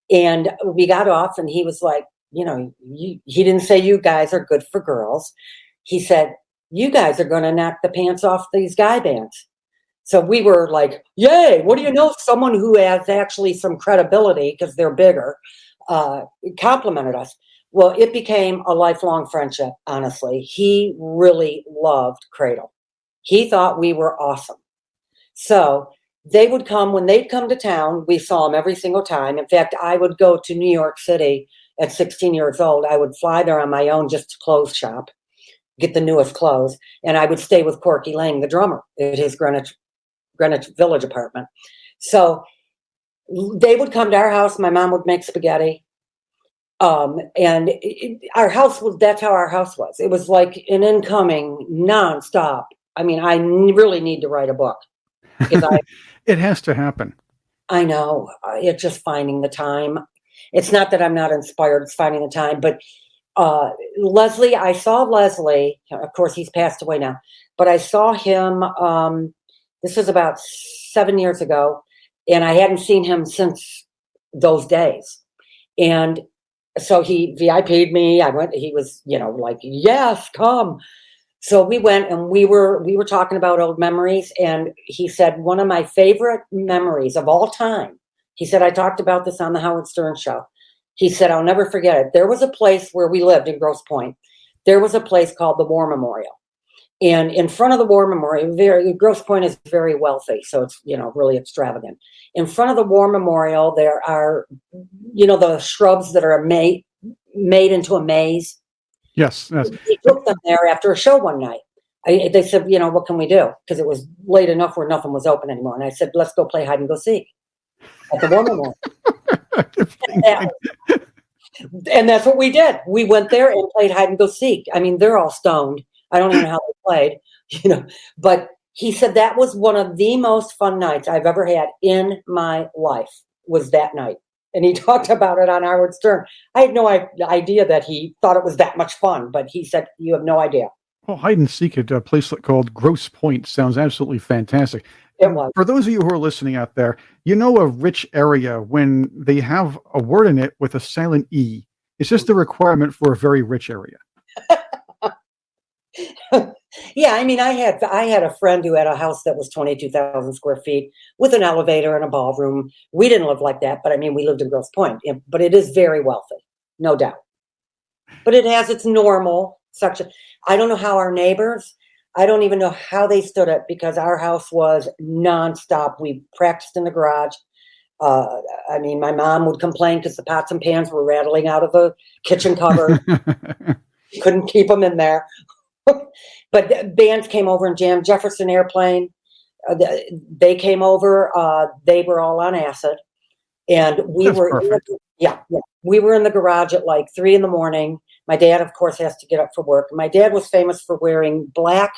And we got off, and he was like, he didn't say you guys are good for girls. He said, you guys are going to knock the pants off these guy bands. So we were like, yay, what do you know? Someone who has actually some credibility because they're bigger complimented us. Well, it became a lifelong friendship, honestly. He really loved Cradle. He thought we were awesome. So when they'd come to town, we saw them every single time. In fact, I would go to New York City at 16 years old. I would fly there on my own just to clothes shop, get the newest clothes. And I would stay with Corky Lang, the drummer, at his Greenwich Village apartment. So they would come to our house. My mom would make spaghetti. And our house that's how our house was. It was like an incoming nonstop. I mean, I really need to write a book. It has to happen. I know. It's just finding the time. It's not that I'm not inspired. It's finding the time. But Leslie, I saw Leslie. Of course, he's passed away now. But I saw him, this was about 7 years ago. And I hadn't seen him since those days. And so he VIP'd me. I went, he was, like, yes, come. So we went, and we were talking about old memories. And he said, one of my favorite memories of all time. He said, I talked about this on the Howard Stern show. He said, I'll never forget it. There was a place where we lived in Grosse Pointe. There was a place called the War Memorial. And in front of the War Memorial, Grosse Pointe is very wealthy, so it's, really extravagant. In front of the War Memorial, there are, the shrubs that are made into a maze. Yes. He took them there after a show one night. They said, what can we do? Because it was late enough where nothing was open anymore. And I said, let's go play hide and go seek at the War Memorial. And that's what we did. We went there and played hide and go seek. I mean, they're all stoned. I don't even know how they played, but he said that was one of the most fun nights I've ever had in my life, was that night. And he talked about it on Howard Stern. I had no idea that he thought it was that much fun, but he said, you have no idea. Well, hide and seek at a place called Grosse Pointe sounds absolutely fantastic. It was. For those of you who are listening out there, a rich area when they have a word in it with a silent E. It's just a requirement for a very rich area. Yeah, I mean, I had a friend who had a house that was 22,000 square feet with an elevator and a ballroom. We didn't live like that, but I mean, we lived in Grosse Pointe. But it is very wealthy, no doubt. But it has its normal section. I don't know how our neighbors, I don't even know how they stood it, because our house was nonstop. We practiced in the garage. I mean, my mom would complain because the pots and pans were rattling out of the kitchen cupboard. Couldn't keep them in there. But bands came over and jammed. Jefferson Airplane, they came over. They were all on acid, and we were we were in the garage at like 3 a.m. My dad, of course, has to get up for work. My dad was famous for wearing black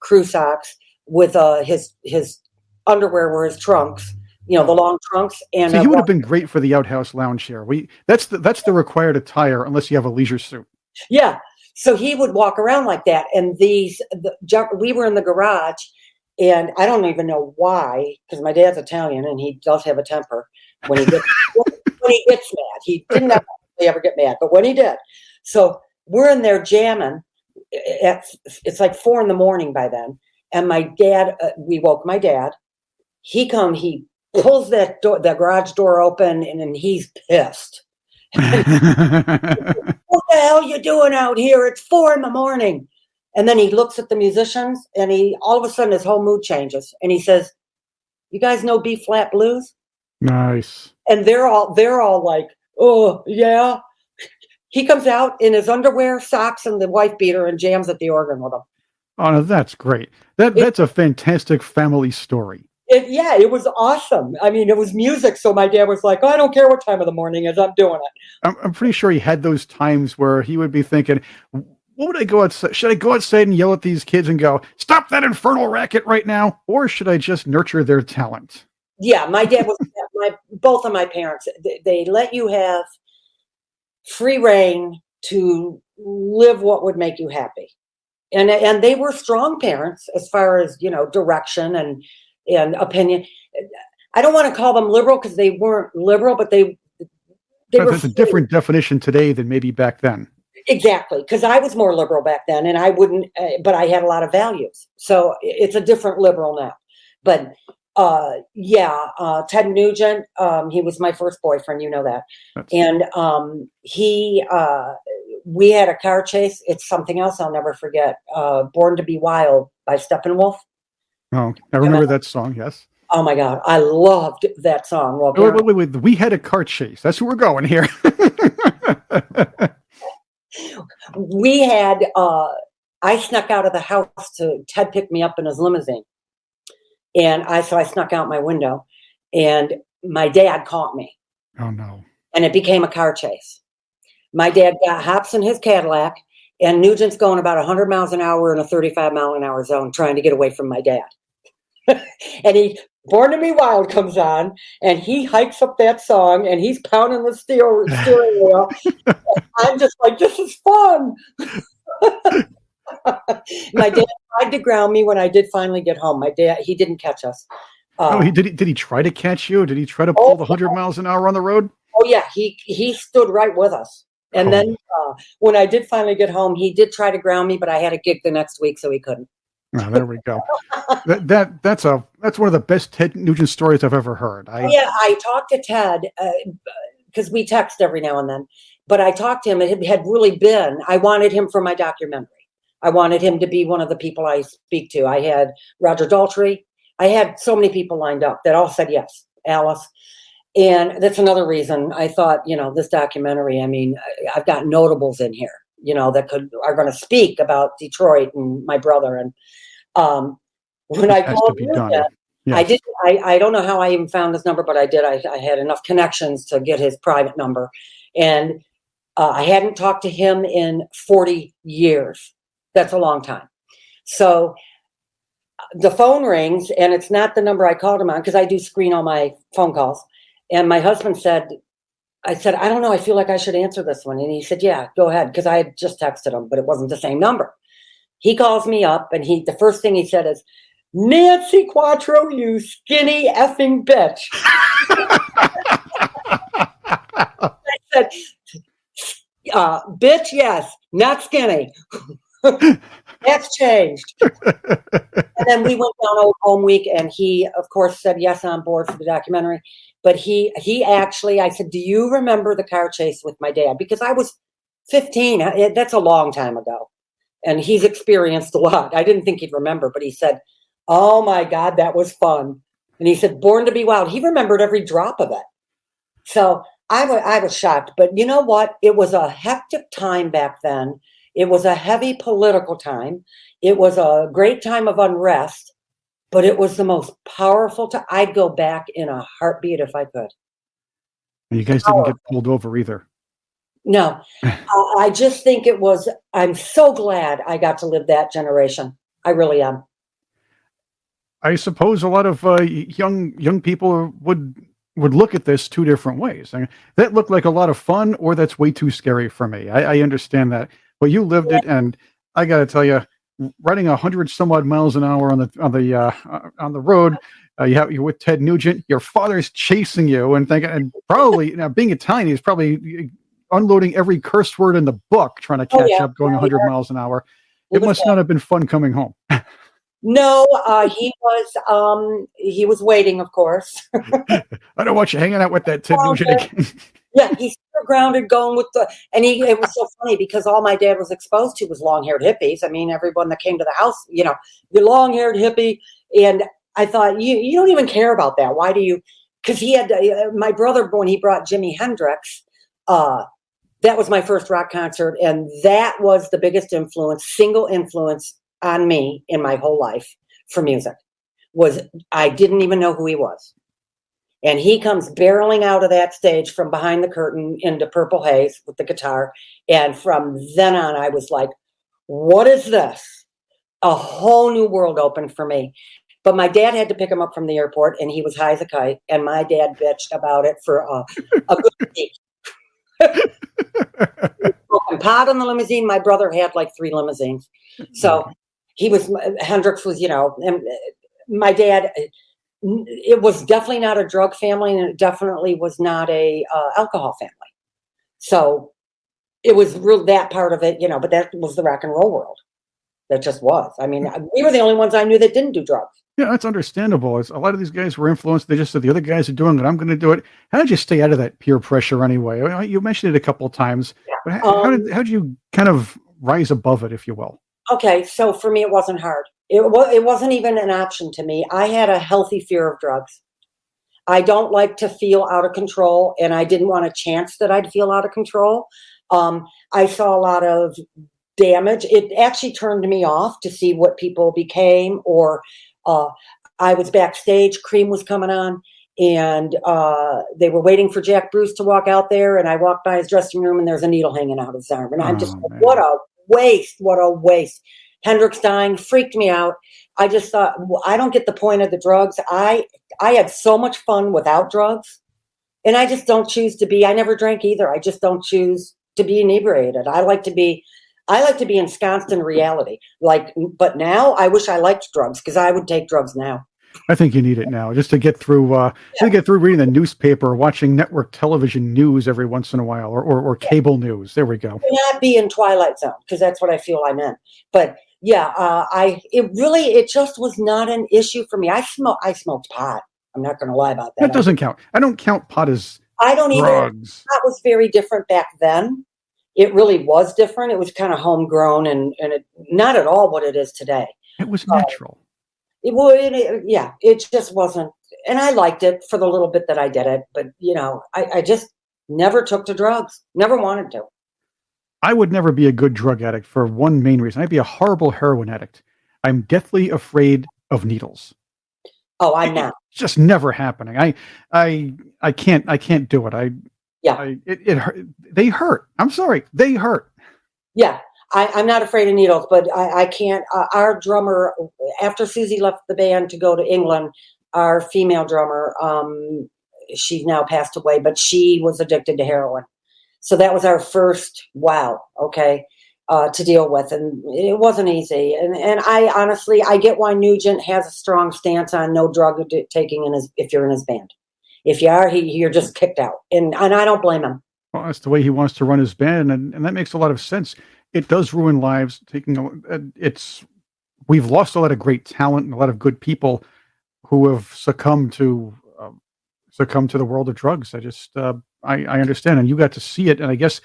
crew socks with his underwear were his trunks. The long trunks. And so he would have been great for the Outhouse Lounge here. That's the required attire unless you have a leisure suit. Yeah. So he would walk around like that. And we were in the garage, and I don't even know why, because my dad's Italian and he does have a temper when he gets mad. He didn't ever get mad, but when he did. So we're in there jamming. It's like 4 a.m. by then. And my dad, we woke my dad. He pulls that garage door open, and he's pissed. What the hell you doing out here? It's 4 a.m. And then he looks at the musicians, and all of a sudden his whole mood changes, and he says, "You guys know B flat blues?" Nice. And they're all like, "Oh yeah." He comes out in his underwear, socks, and the wife beater, and jams at the organ with them. Oh, no, that's great. That's a fantastic family story. It was awesome. I mean, it was music, so my dad was like, "Oh, I don't care what time of the morning is, I'm doing it." I'm pretty sure he had those times where he would be thinking, what would I go outside? Should I go outside and yell at these kids and go, "Stop that infernal racket right now"? Or should I just nurture their talent? Yeah, my dad was, both of my parents, they let you have free reign to live what would make you happy. And they were strong parents as far as, direction and opinion. I don't want to call them liberal because they weren't liberal, but they were. That's a different definition today than maybe back then. Exactly, because I was more liberal back then, and I wouldn't, but I had a lot of values. So it's a different liberal now. But Ted Nugent, he was my first boyfriend, that. And we had a car chase. It's something else I'll never forget. Born to be Wild by Steppenwolf. Oh, I remember that song, yes. Oh my God, I loved that song. Well, wait. We had a car chase. That's where we're going here. We had, I snuck out of the house Ted picked me up in his limousine. And I snuck out my window, and my dad caught me. Oh no. And it became a car chase. My dad hops in his Cadillac, and Nugent's going about 100 miles an hour in a 35 mile an hour zone, trying to get away from my dad. And Born to Be Wild comes on, and he hikes up that song, and he's pounding the steering wheel. I'm just like, this is fun. My dad tried to ground me when I did finally get home. My dad, he didn't catch us. Did he try to catch you? Did he try to pull the 100 miles an hour on the road? Oh yeah, he stood right with us. And then when I did finally get home, he did try to ground me, but I had a gig the nenext week, so he couldn't. Oh, there we go. That's one of the best Ted Nugent stories I've ever heard. I talked to Ted because we text every now and then. But I talked to him. It had really been. I wanted him for my documentary. I wanted him to be one of the people I speak to. I had Roger Daltrey. I had so many people lined up that all said yes. Alice. And that's another reason I thought, this documentary, I mean, I've got notables in here, that are going to speak about Detroit and my brother. And when I called him, yes. I don't know how I even found his number, but I did. I had enough connections to get his private number. And I hadn't talked to him in 40 years. That's a long time. So the phone rings, and it's not the number I called him on, because I do screen all my phone calls. And my husband said, I said, I don't know, I feel like I should answer this one. And he said, yeah, go ahead, because I had just texted him, but it wasn't the same number. He calls me up, and the first thing he said is, Nancy Quattro, you skinny effing bitch. I said, bitch, yes, not skinny. That's changed. And then we went down Old Home Week, and he, of course, said yes on board for the documentary. But he actually, I said, do you remember the car chase with my dad? Because I was 15. That's a long time ago. And he's experienced a lot. I didn't think he'd remember, but he said, oh my God, that was fun. And he said, Born to Be Wild. He remembered every drop of it. So I was shocked. But you know what? It was a hectic time back then. It was a heavy political time. It was a great time of unrest, but it was the most powerful time. I'd go back in a heartbeat if I could. And you guys didn't get pulled over either. No, I just think I'm so glad I got to live that generation. I really am. I suppose a lot of young people would look at this two different ways. I mean, that looked like a lot of fun, or that's way too scary for me. I understand that. But you lived it, and I got to tell you, riding 100 some odd miles an hour on the road, you're with Ted Nugent. Your father's chasing you, and probably being Italian, he's probably unloading every curse word in the book, trying to catch up, going 100 might an hour. It must not have been fun coming home. No, he was waiting, of course. I don't want you hanging out with that Ted Nugent again. Yeah, he's still grounded, going with it was so funny because all my dad was exposed to was long-haired hippies. I mean, everyone that came to the house, the long-haired hippie. And I thought, you don't even care about that. Why do you? Because he had, my brother, when he brought Jimi Hendrix, that was my first rock concert. And that was the biggest single influence on me in my whole life for music. I didn't even know who he was. And he comes barreling out of that stage from behind the curtain into Purple Haze with the guitar. And from then on, I was like, what is this? A whole new world opened for me. But my dad had to pick him up from the airport, and he was high as a kite. And my dad bitched about it for a good week. Smoking pot in the limousine. My brother had like 3 limousines. So Hendrix was, and my dad, it was definitely not a drug family, and it definitely was not a alcohol family. So it was real, that part of it, but that was the rock and roll world. That just was. I mean, we were the only ones I knew that didn't do drugs. Yeah, that's understandable. A lot of these guys were influenced. They just said, the other guys are doing it, I'm going to do it. How did you stay out of that peer pressure anyway? I mean, you mentioned it a couple of times. Yeah. But how did you kind of rise above it, if you will? Okay, so for me, it wasn't hard. It wasn't even an option to me. I had a healthy fear of drugs. I don't like to feel out of control, and I didn't want a chance that I'd feel out of control. I saw a lot of damage. It actually turned me off to see what people became, or I was backstage, Cream was coming on, and they were waiting for Jack Bruce to walk out there, and I walked by his dressing room, and there's a needle hanging out of his arm. And I'm just like, what a waste. Hendrix dying freaked me out. I just thought, I don't get the point of the drugs. I had so much fun without drugs, and I just don't choose to be. I never drank either. I just don't choose to be inebriated. I like to be ensconced in reality. But now I wish I liked drugs, because I would take drugs now. I think you need it now, just to get through reading the newspaper, or watching network television news every once in a while, or cable news. There we go. Not be in Twilight Zone, because that's what I feel I'm in. But yeah, it just was not an issue for me. I smoked pot. I'm not going to lie about that. That doesn't count. I don't count pot as drugs. Either. Pot was very different back then. It really was different. It was kind of homegrown, and not at all what it is today. It was natural. It just wasn't. And I liked it for the little bit that I did it. But, I just never took to drugs. Never wanted to. I would never be a good drug addict for one main reason. I'd be a horrible heroin addict. I'm deathly afraid of needles. Oh, I'm not. It's just never happening. I can't do it. Yeah. It hurt. They hurt. I'm sorry. They hurt. Yeah. I'm not afraid of needles, but I can't. Our drummer, after Susie left the band to go to England, our female drummer, she's now passed away, but she was addicted to heroin. So that was our first to deal with, and it wasn't easy. And I honestly, I get why Nugent has a strong stance on no drug taking if you're in his band. If you are, you're just kicked out, and I don't blame him. Well, that's the way he wants to run his band, and that makes a lot of sense. It does ruin lives. We've lost a lot of great talent and a lot of good people who have succumbed to the world of drugs. I understand, and you got to see it, and I guess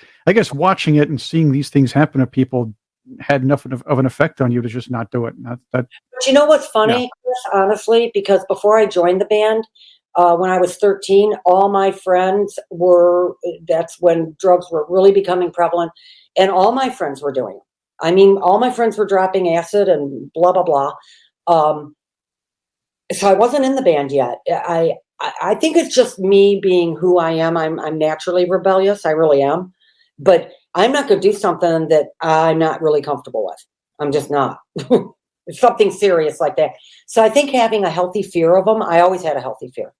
watching it and seeing these things happen to people had enough of an effect on you to just not do it. But you know what's funny, Chris, honestly, because before I joined the band, when I was 13, all my friends that's when drugs were really becoming prevalent, and all my friends were doing it. I mean, all my friends were dropping acid and blah, blah, blah. So I wasn't in the band yet. I think it's just me being who I am. I'm naturally rebellious. I really am. But I'm not going to do something that I'm not really comfortable with. I'm just not. It's something serious like that. So I think having a healthy fear of them, I always had a healthy fear.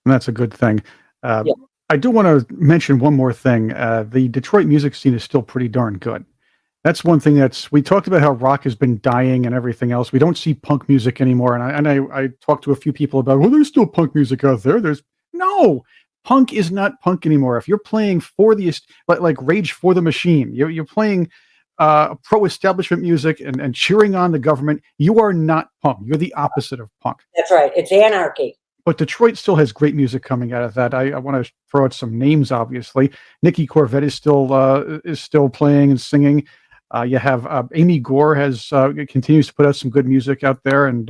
And that's a good thing. Yeah. I do want to mention one more thing. The Detroit music scene is still pretty darn good. That's one thing we talked about how rock has been dying and everything else. We don't see punk music anymore. And I talked to a few people about, well, there's still punk music out there. No, punk is not punk anymore. If you're playing for like Rage for the Machine, you're playing pro-establishment music and cheering on the government, you are not punk. You're the opposite of punk. That's right. It's anarchy. But Detroit still has great music coming out of that. I want to throw out some names, obviously. Nikki Corvette is still playing and singing. You have Amy Gore continues to put out some good music out there, and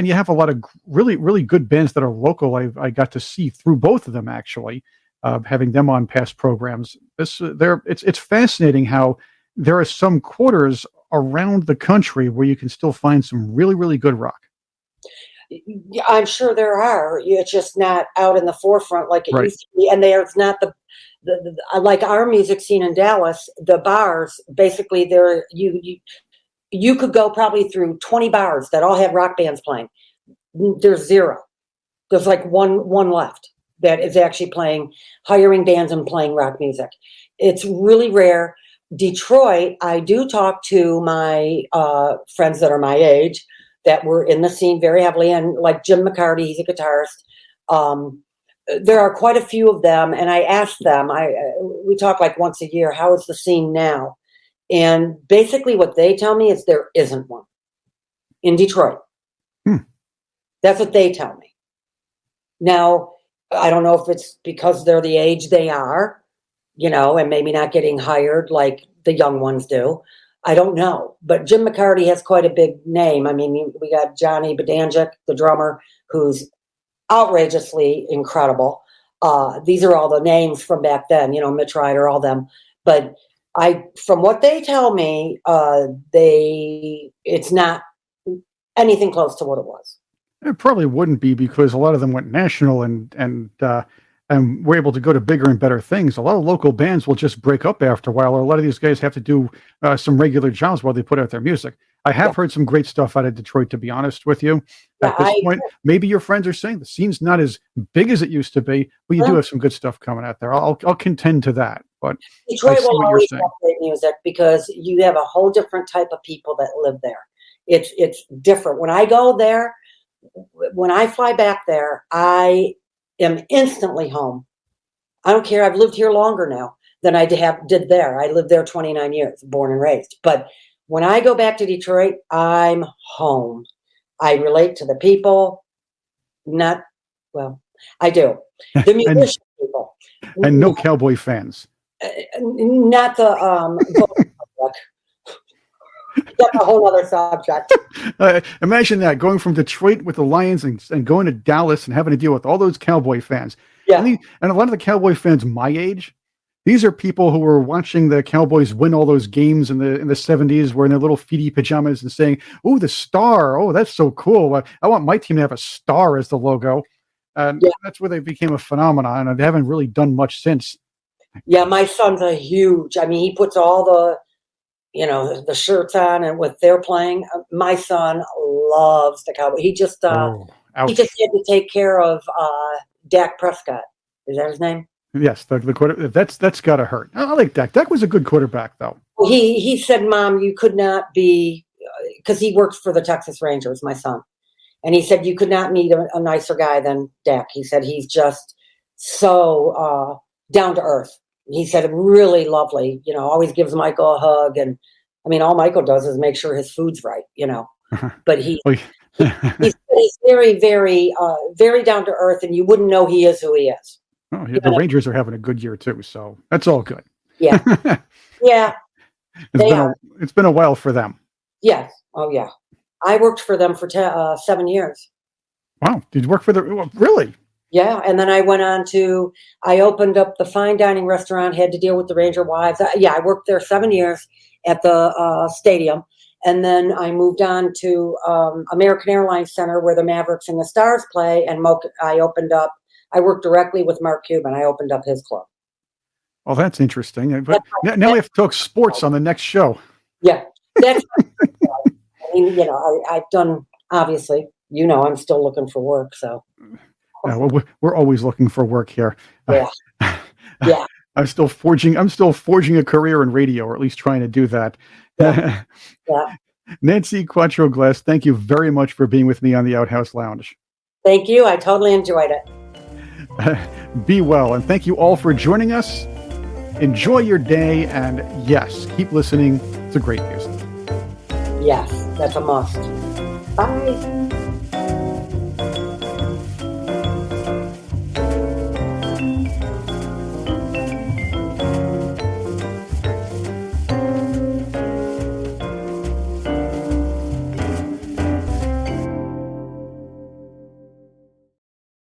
you have a lot of really, really good bands that are local. I got to see through both of them, actually, having them on past programs. It's fascinating how there are some quarters around the country where you can still find some really, really good rock. I'm sure there are. It's just not out in the forefront like it Right. used to be, and there's not the like our music scene in Dallas. The bars, basically, you could go probably through 20 bars that all have rock bands playing. There's zero. There's like one left that is actually hiring bands and playing rock music. It's really rare. Detroit, I do talk to my friends that are my age that were in the scene very heavily, and like Jim McCarty, he's a guitarist. There are quite a few of them, and I ask them, we talk like once a year, how is the scene now? And basically what they tell me is there isn't one in Detroit. That's what they tell me. Now, I don't know if it's because they're the age they are, and maybe not getting hired like the young ones do. I don't know, but Jim McCarty has quite a big name. I mean, we got Johnny Bedanjic, the drummer, who's outrageously incredible. These are all the names from back then, Mitch Ryder, all them. But from what they tell me, it's not anything close to what it was. It probably wouldn't be, because a lot of them went national and were able to go to bigger and better things. A lot of local bands will just break up after a while, or a lot of these guys have to do some regular jobs while they put out their music. I have heard some great stuff out of Detroit, to be honest with you. At this point, maybe your friends are saying the scene's not as big as it used to be, but you do have some good stuff coming out there. I'll contend to that. But Detroit will always have great music because you have a whole different type of people that live there. It's different. When I go there, when I fly back there, I am instantly home. I don't care. I've lived here longer now than I did there. I lived there 29 years, born and raised. But when I go back to Detroit, I'm home. I relate to the people. I do. The musician people. And no cowboy fans. Not the that's a whole other subject. Imagine that, going from Detroit with the Lions and going to Dallas and having to deal with all those cowboy fans. Yeah. And a lot of the cowboy fans my age, these are people who were watching the Cowboys win all those games in the 70s, wearing their little feety pajamas and saying, "Oh, the star! Oh, that's so cool! I want my team to have a star as the logo." And Yeah. that's where they became a phenomenon, and they haven't really done much since. Yeah, my son's a huge. I mean, he puts all the the shirts on, and what they're playing. My son loves the Cowboy. Oh, He ouch. just had to take care of Dak Prescott. Is that his name? Yes, the quarter, that's got to hurt. I like Dak. Dak was a good quarterback, though. He said, "Mom, you could not be," because he works for the Texas Rangers, my son, and he said you could not meet a nicer guy than Dak. He said he's just so down to earth. He said really lovely. Always gives Michael a hug, and I mean, all Michael does is make sure his food's right. But Well, he's very, very, very down to earth, and you wouldn't know he is who he is. oh, yeah, the Rangers are having a good year too, so that's all good. Yeah, yeah, they are. It's been a while for them. Yes. Oh, yeah. I worked for them for 7 years. Wow, did you work for really? Yeah, and then I went on I opened up the fine dining restaurant, had to deal with the Ranger wives. I worked there 7 years at the stadium, and then I moved on to American Airlines Center where the Mavericks and the Stars play, and I worked directly with Mark Cuban. I opened up his club. Oh, that's interesting. But now we have to talk sports on the next show. Yeah, that's. I mean, I've done, obviously. I'm still looking for work, so. Yeah, well, we're always looking for work here. Yeah. Yeah. I'm still forging a career in radio, or at least trying to do that. Yeah. Nancy Quatro Glass, thank you very much for being with me on the Outhouse Lounge. Thank you. I totally enjoyed it. Be well, and thank you all for joining us. Enjoy your day, and yes, keep listening to great music. Yes, that's a must. Bye.